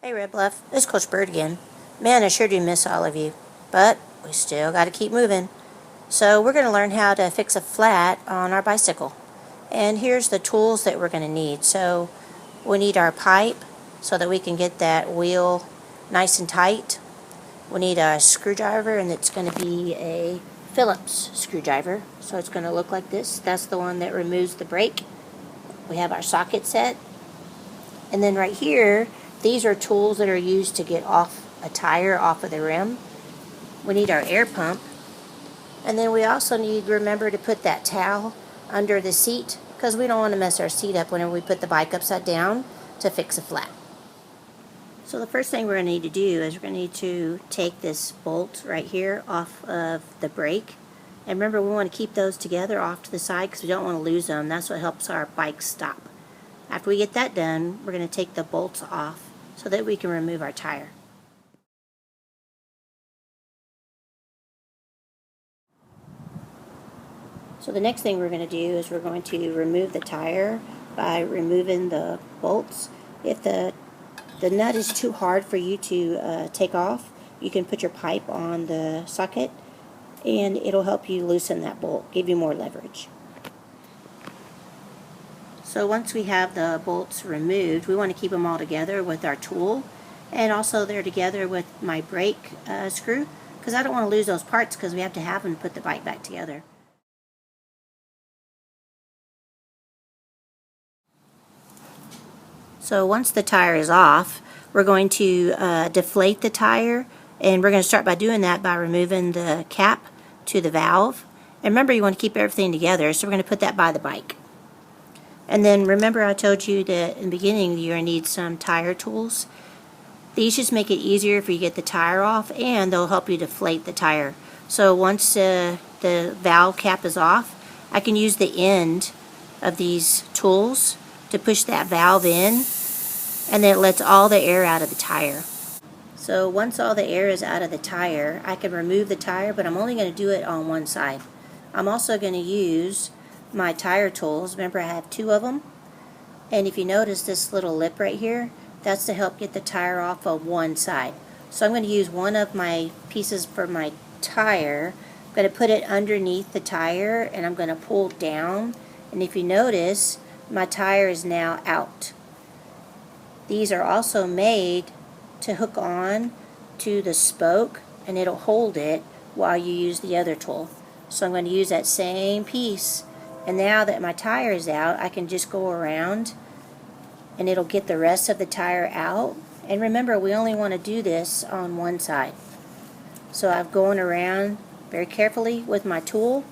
Hey Red Bluff, it's Coach Bird again. Man, I sure do miss all of you, but we still got to keep moving. So we're going to learn how to fix a flat on our bicycle. And here's the tools that we're going to need. So we need our pipe so that we can get that wheel nice and tight. We need a screwdriver, and it's going to be a Phillips screwdriver. So it's going to look like this. That's the one that removes the brake. We have our socket set. And then right here, these are tools that are used to get off a tire off of the rim. We need our air pump. And then we also need to remember to put that towel under the seat, because we don't want to mess our seat up whenever we put the bike upside down to fix a flat. So the first thing we're going to need to do is we're going to need to take this bolt right here off of the brake. And remember, we want to keep those together off to the side because we don't want to lose them. That's what helps our bike stop. After we get that done, we're going to take the bolts off so that we can remove our tire. So the next thing we're going to do is we're going to remove the tire by removing the bolts. If the nut is too hard for you to take off, you can put your pipe on the socket and it'll help you loosen that bolt, give you more leverage. So once we have the bolts removed, we want to keep them all together with our tool, and also they're together with my brake screw, because I don't want to lose those parts because we have to have them to put the bike back together. So once the tire is off, we're going to deflate the tire, and we're going to start by doing that by removing the cap to the valve. And remember, you want to keep everything together, so we're going to put that by the bike. And then remember, I told you that in the beginning you're going to need some tire tools. These just make it easier if you get the tire off, and they'll help you deflate the tire. So once the valve cap is off, I can use the end of these tools to push that valve in, and then it lets all the air out of the tire. So once all the air is out of the tire, I can remove the tire, but I'm only going to do it on one side. I'm also going to use my tire tools. Remember, I have two of them, and if you notice this little lip right here, that's to help get the tire off of one side. So I'm going to use one of my pieces for my tire. I'm going to put it underneath the tire, and I'm going to pull down, and if you notice, my tire is now out. These are also made to hook on to the spoke, and it'll hold it while you use the other tool. So I'm going to use that same piece. And now that my tire is out, I can just go around and it'll get the rest of the tire out. And remember, we only want to do this on one side. So I'm going around very carefully with my tool,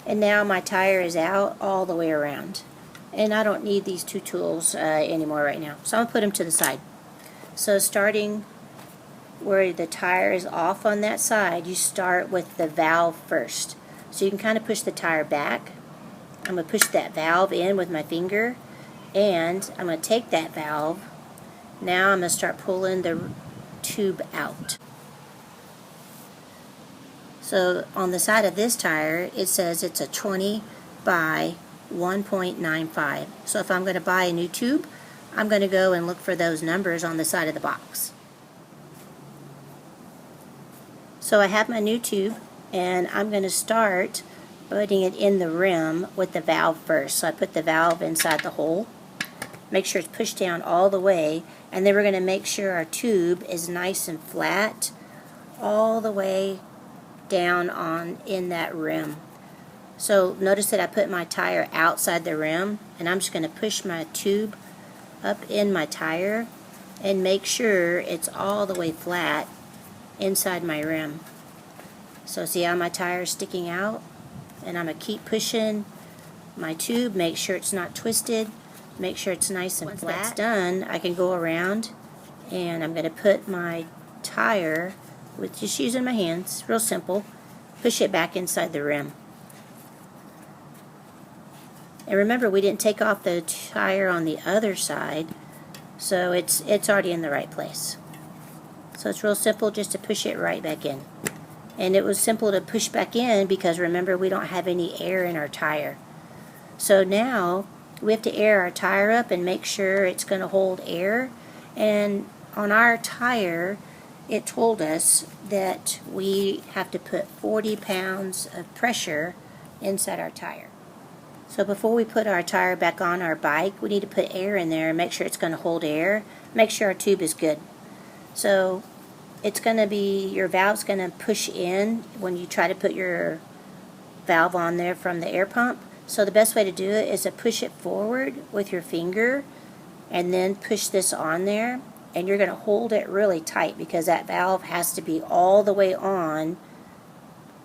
and now my tire is out all the way around. And I don't need these two tools anymore right now. So I'm going to put them to the side. So starting where the tire is off on that side, you start with the valve first. So you can kind of push the tire back. I'm going to push that valve in with my finger, and I'm going to take that valve. Now I'm going to start pulling the tube out. So on the side of this tire, it says it's a 20 by 1.95. So if I'm going to buy a new tube, I'm going to go and look for those numbers on the side of the box. So I have my new tube, and I'm going to start putting it in the rim with the valve first. So I put the valve inside the hole, make sure it's pushed down all the way, and then we're going to make sure our tube is nice and flat all the way down on in that rim. So notice that I put my tire outside the rim, and I'm just going to push my tube up in my tire and make sure it's all the way flat inside my rim. So see how my tire is sticking out? And I'm going to keep pushing my tube, make sure it's not twisted, make sure it's nice and flat. Once that's done, I can go around, and I'm going to put my tire, with just using my hands, real simple, push it back inside the rim. And remember, we didn't take off the tire on the other side, so it's already in the right place. So it's real simple just to push it right back in. And it was simple to push back in because remember, we don't have any air in our tire. So now we have to air our tire up and make sure it's going to hold air. And on our tire, it told us that we have to put 40 pounds of pressure inside our tire. So before we put our tire back on our bike, we need to put air in there and make sure it's going to hold air. Make sure our tube is good. So it's going to be, your valve's going to push in when you try to put your valve on there from the air pump. So the best way to do it is to push it forward with your finger and then push this on there, and you're going to hold it really tight because that valve has to be all the way on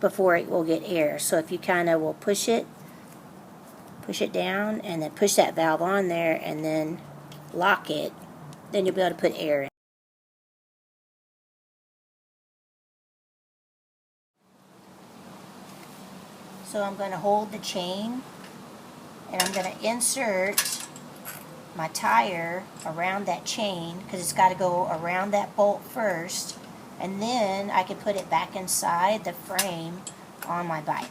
before it will get air. So if you kind of will push it down and then push that valve on there and then lock it, then you'll be able to put air in. So I'm going to hold the chain and I'm going to insert my tire around that chain because it's got to go around that bolt first, and then I can put it back inside the frame on my bike.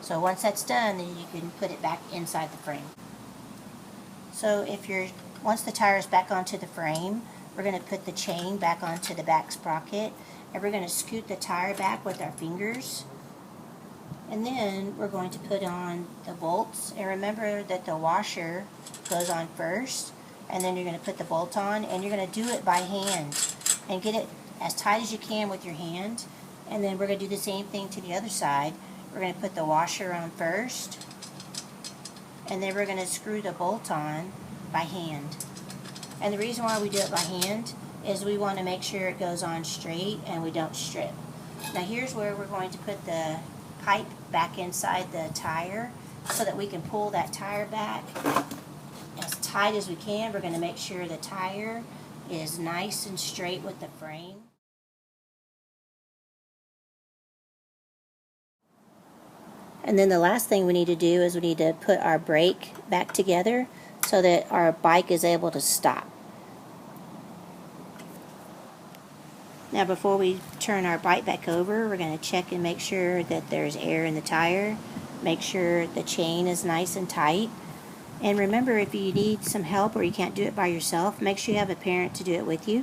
So once that's done, then you can put it back inside the frame. So once the tire is back onto the frame, we're going to put the chain back onto the back sprocket, and we're going to scoot the tire back with our fingers. And then we're going to put on the bolts, and remember that the washer goes on first, and then you're going to put the bolt on, and you're going to do it by hand and get it as tight as you can with your hand. And then we're going to do the same thing to the other side. We're going to put the washer on first, and then we're going to screw the bolt on by hand. And the reason why we do it by hand is we want to make sure it goes on straight and we don't strip. Now here's where we're going to put the pipe back inside the tire so that we can pull that tire back as tight as we can. We're going to make sure the tire is nice and straight with the frame. And then the last thing we need to do is we need to put our brake back together so that our bike is able to stop. Now before we turn our bike back over, we're going to check and make sure that there's air in the tire. Make sure the chain is nice and tight. And remember, if you need some help or you can't do it by yourself, make sure you have a parent to do it with you.